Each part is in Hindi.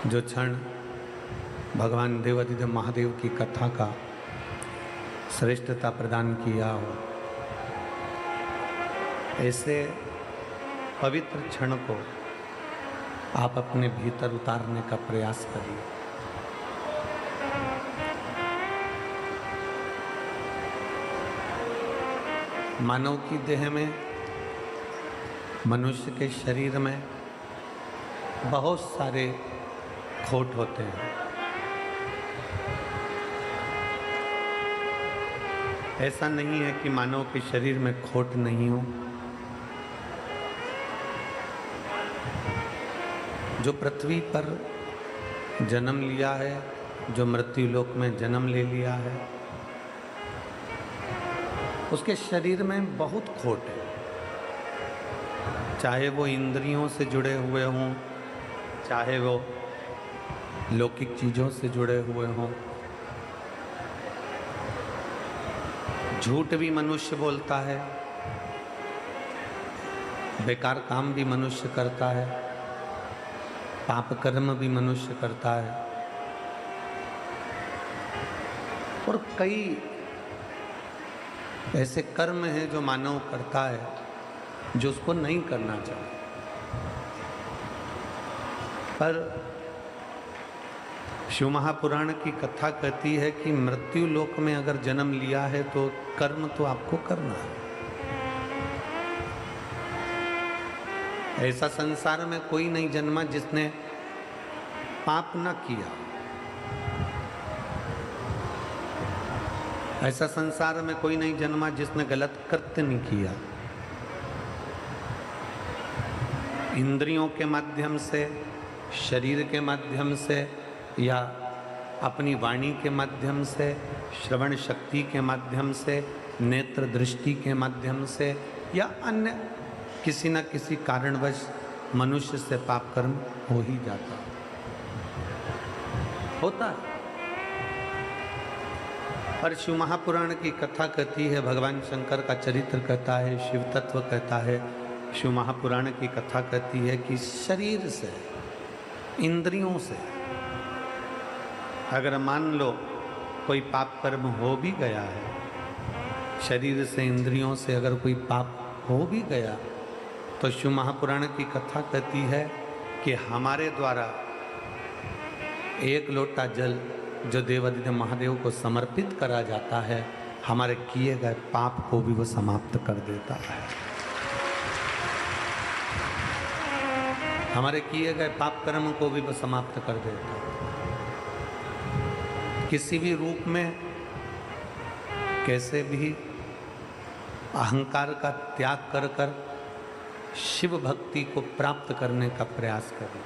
जो क्षण भगवान देवाधिदेव महादेव की कथा का श्रेष्ठता प्रदान किया हो, ऐसे पवित्र क्षण को आप अपने भीतर उतारने का प्रयास करिए। मानव की देह में, मनुष्य के शरीर में बहुत सारे खोट होते हैं। ऐसा नहीं है कि मानव के शरीर में खोट नहीं हो। जो पृथ्वी पर जन्म लिया है, जो मृत्यु लोक में जन्म ले लिया है, उसके शरीर में बहुत खोट है। चाहे वो इंद्रियों से जुड़े हुए हों, चाहे वो लौकिक चीज़ों से जुड़े हुए हों। झूठ भी मनुष्य बोलता है, बेकार काम भी मनुष्य करता है, पाप कर्म भी मनुष्य करता है, और कई ऐसे कर्म हैं जो मानव करता है जो उसको नहीं करना चाहिए। पर शिव महापुराण की कथा कहती है कि मृत्यु लोक में अगर जन्म लिया है तो कर्म तो आपको करना है। ऐसा संसार में कोई नहीं जन्मा जिसने पाप न किया। ऐसा संसार में कोई नहीं जन्मा जिसने गलत कृत्य नहीं किया। इंद्रियों के माध्यम से, शरीर के माध्यम से, या अपनी वाणी के माध्यम से, श्रवण शक्ति के माध्यम से, नेत्र दृष्टि के माध्यम से, या अन्य किसी न किसी कारणवश मनुष्य से पाप कर्म हो ही जाता होता है। पर शिव महापुराण की कथा कहती है, भगवान शंकर का चरित्र कहता है, शिव तत्व कहता है, शिव महापुराण की कथा कहती है कि शरीर से, इंद्रियों से अगर मान लो कोई पाप कर्म हो भी गया है, शरीर से, इंद्रियों से अगर कोई पाप हो भी गया, तो शिव महापुराण की कथा कहती है कि हमारे द्वारा एक लोटा जल जो देवाधिदेव महादेव को समर्पित करा जाता है, हमारे किए गए पाप को भी वो समाप्त कर देता है। हमारे किए गए पाप कर्म को भी वो समाप्त कर देता है। किसी भी रूप में, कैसे भी अहंकार का त्याग कर कर शिव भक्ति को प्राप्त करने का प्रयास करें।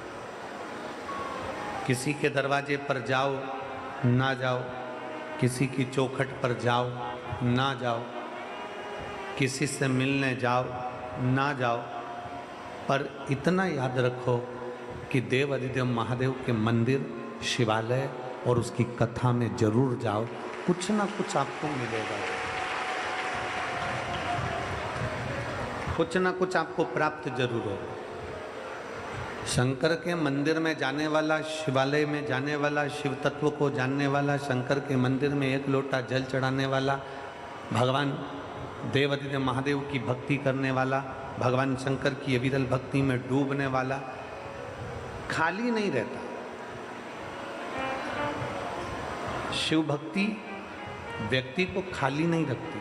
किसी के दरवाजे पर जाओ ना जाओ, किसी की चौखट पर जाओ ना जाओ, किसी से मिलने जाओ ना जाओ, पर इतना याद रखो कि देवाधिदेव महादेव के मंदिर, शिवालय और उसकी कथा में जरूर जाओ। कुछ ना कुछ आपको मिलेगा, कुछ ना कुछ आपको प्राप्त जरूर होगा। शंकर के मंदिर में जाने वाला, शिवालय में जाने वाला, शिव तत्व को जानने वाला, शंकर के मंदिर में एक लोटा जल चढ़ाने वाला, भगवान देवाधिदेव महादेव की भक्ति करने वाला, भगवान शंकर की अविरल भक्ति में डूबने वाला खाली नहीं रहता। शिव भक्ति व्यक्ति को खाली नहीं रखती।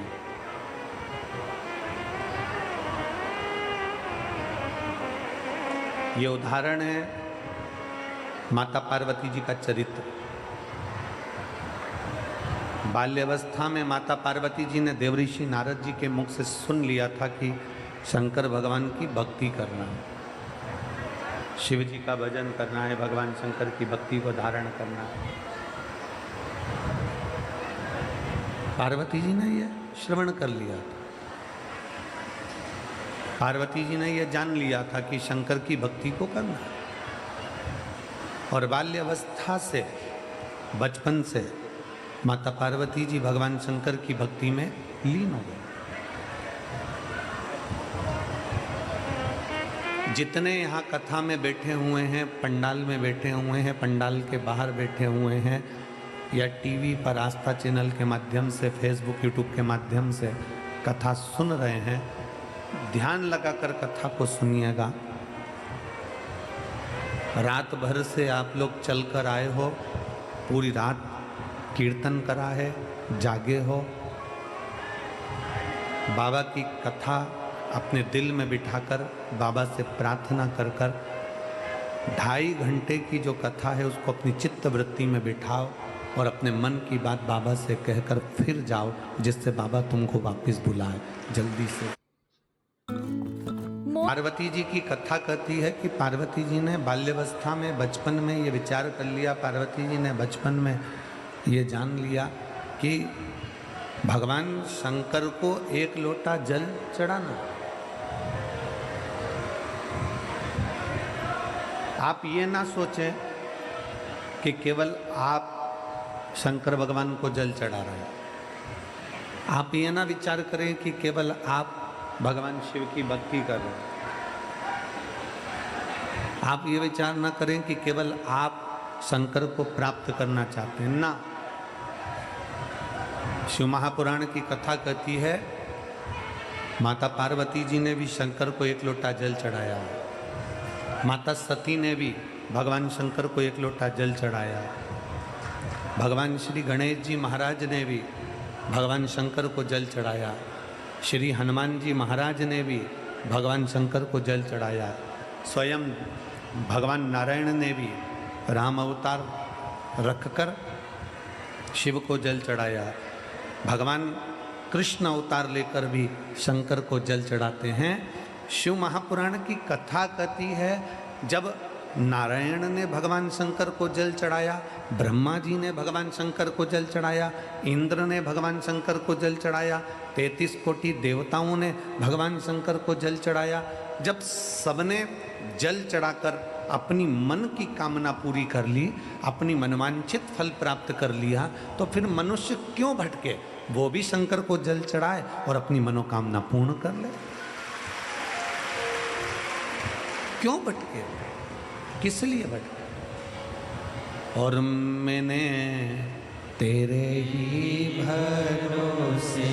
ये उदाहरण है माता पार्वती जी का चरित्र। बाल्यावस्था में माता पार्वती जी ने देवऋषि नारद जी के मुख से सुन लिया था कि शंकर भगवान की भक्ति करना है, शिव जी का भजन करना है, भगवान शंकर की भक्ति को धारण करना है। पार्वती जी ने यह श्रवण कर लिया था। पार्वती जी ने यह जान लिया था कि शंकर की भक्ति को करना है, और बाल्यावस्था से, बचपन से माता पार्वती जी भगवान शंकर की भक्ति में लीन हो गए। जितने यहाँ कथा में बैठे हुए हैं, पंडाल में बैठे हुए हैं, पंडाल के बाहर बैठे हुए हैं, या टीवी पर आस्था चैनल के माध्यम से, फेसबुक यूट्यूब के माध्यम से कथा सुन रहे हैं, ध्यान लगाकर कथा को सुनिएगा। रात भर से आप लोग चल कर आए हो, पूरी रात कीर्तन करा है, जागे हो, बाबा की कथा अपने दिल में बिठाकर बाबा से प्रार्थना कर कर 2.5 घंटे की जो कथा है उसको अपनी चित्त वृत्ति में बिठाओ और अपने मन की बात बाबा से कहकर फिर जाओ, जिससे बाबा तुमको वापस बुलाए जल्दी से। पार्वती जी की कथा कहती है कि पार्वती जी ने बाल्यावस्था में, बचपन में ये विचार कर लिया, पार्वती जी ने बचपन में ये जान लिया कि भगवान शंकर को 1 लोटा जल चढ़ाना। आप ये ना सोचें कि केवल आप शंकर भगवान को जल चढ़ा रहे हैं। आप ये ना विचार करें कि केवल आप भगवान शिव की भक्ति कर रहे हैं। आप ये विचार ना करें कि केवल आप शंकर को प्राप्त करना चाहते हैं, ना। शिव महापुराण की कथा कहती है माता पार्वती जी ने भी शंकर को 1 लोटा जल चढ़ाया, माता सती ने भी भगवान शंकर को 1 लोटा जल चढ़ाया, भगवान श्री गणेश जी महाराज ने भी भगवान शंकर को जल चढ़ाया, श्री हनुमान जी महाराज ने भी भगवान शंकर को जल चढ़ाया, स्वयं भगवान नारायण ने भी राम अवतार रखकर शिव को जल चढ़ाया, भगवान कृष्ण अवतार लेकर भी शंकर को जल चढ़ाते हैं। शिव महापुराण की कथा कहती है जब नारायण ने भगवान शंकर को जल चढ़ाया, ब्रह्मा जी ने भगवान शंकर को जल चढ़ाया, इंद्र ने भगवान शंकर को जल चढ़ाया, 33 कोटि देवताओं ने भगवान शंकर को जल चढ़ाया, जब सबने जल चढ़ाकर अपनी मन की कामना पूरी कर ली, अपनी मनवांछित फल प्राप्त कर लिया, तो फिर मनुष्य क्यों भटके? वो भी शंकर को जल चढ़ाए और अपनी मनोकामना पूर्ण कर ले। क्यों भटके? किस लिए भटके? और मैंने तेरे ही भरोसे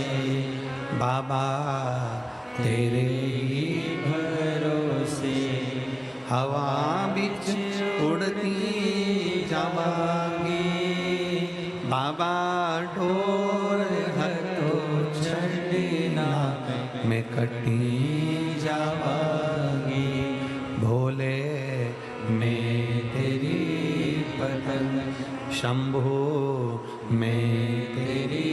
बाबा, तेरे ही भरोसे हवा बिच उड़ती जावांगी, बाबा डोर हटो छड़ना मैं कटी जावांगी, भोले मैं तेरी पतंग, शंभो मैं तेरी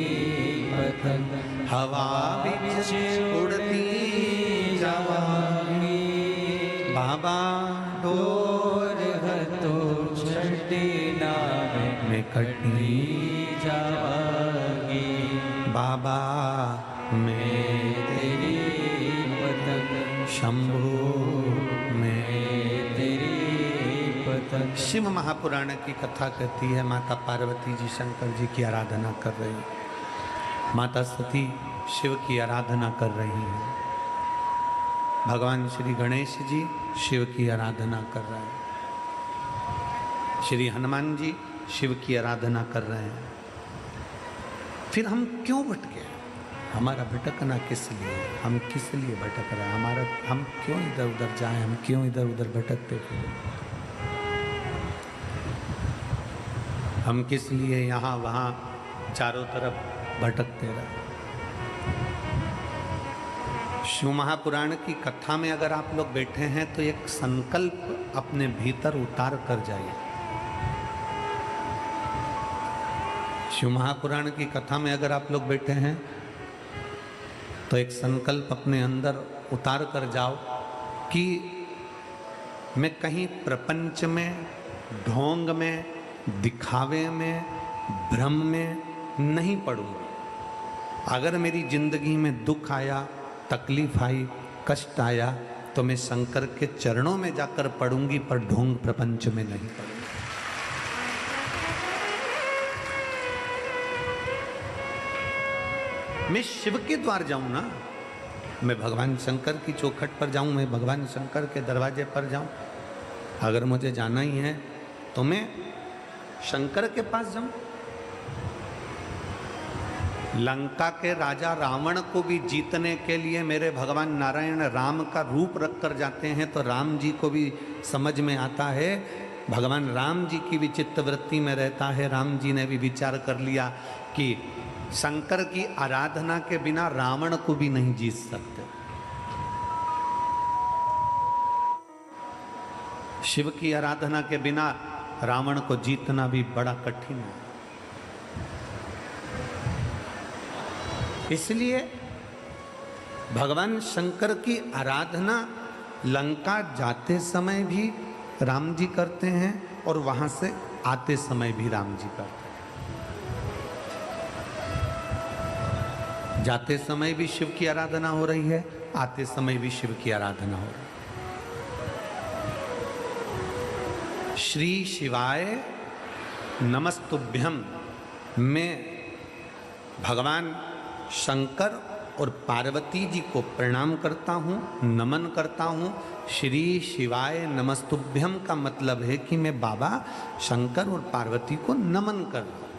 पतंग, हवा बिच उड़ती जावांगी, बाबा डोर हटो छड़ना मैं कटी जावांगी, बाबा मैं तेरी पतंग, शंभो मैं तेरी पतंग। शिव महापुराण की कथा कहती है माता पार्वती जी शंकर जी की आराधना कर रही है, माता सती शिव की आराधना कर रही है, भगवान श्री गणेश जी शिव की आराधना कर रहे हैं, श्री हनुमान जी शिव की आराधना कर रहे हैं। फिर हम क्यों भटके? हमारा भटकना किस लिए? हम किस लिए भटक रहे हैं? हम क्यों इधर उधर जाएं? हम क्यों इधर उधर भटकते फिरें? हम किस लिए यहाँ वहाँ चारों तरफ भटकते रहे? शिव महापुराण की कथा में अगर आप लोग बैठे हैं तो एक संकल्प अपने भीतर उतार कर जाइए। शिव महापुराण की कथा में अगर आप लोग बैठे हैं तो एक संकल्प अपने अंदर उतार कर जाओ कि मैं कहीं प्रपंच में, ढोंग में, दिखावे में, भ्रम में नहीं पड़ूंगा। अगर मेरी जिंदगी में दुख आया, तकलीफ आई, कष्ट आया, तो मैं शंकर के चरणों में जाकर पड़ूंगी, पर ढोंग प्रपंच में नहीं पड़ूंगी। मैं शिव के द्वार जाऊं ना, मैं भगवान शंकर की चौखट पर जाऊं, मैं भगवान शंकर के दरवाजे पर जाऊं। अगर मुझे जाना ही है तो मैं शंकर के पास जाऊं। लंका के राजा रावण को भी जीतने के लिए मेरे भगवान नारायण राम का रूप रख कर जाते हैं, तो राम जी को भी समझ में आता है, भगवान राम जी की भी चित्त वृत्ति में रहता है। राम जी ने भी विचार कर लिया कि शंकर की आराधना के बिना रावण को भी नहीं जीत सकते। शिव की आराधना के बिना रावण को जीतना भी बड़ा कठिन है। इसलिए भगवान शंकर की आराधना लंका जाते समय भी राम जी करते हैं और वहां से आते समय भी राम जी करते हैं। जाते समय भी शिव की आराधना हो रही है, आते समय भी शिव की आराधना हो रही है। श्री शिवाय नमस्तुभ्यम में भगवान शंकर और पार्वती जी को प्रणाम करता हूँ, नमन करता हूँ। श्री शिवाय नमस्तुभ्यम का मतलब है कि मैं बाबा शंकर और पार्वती को नमन कर रहा हूँ।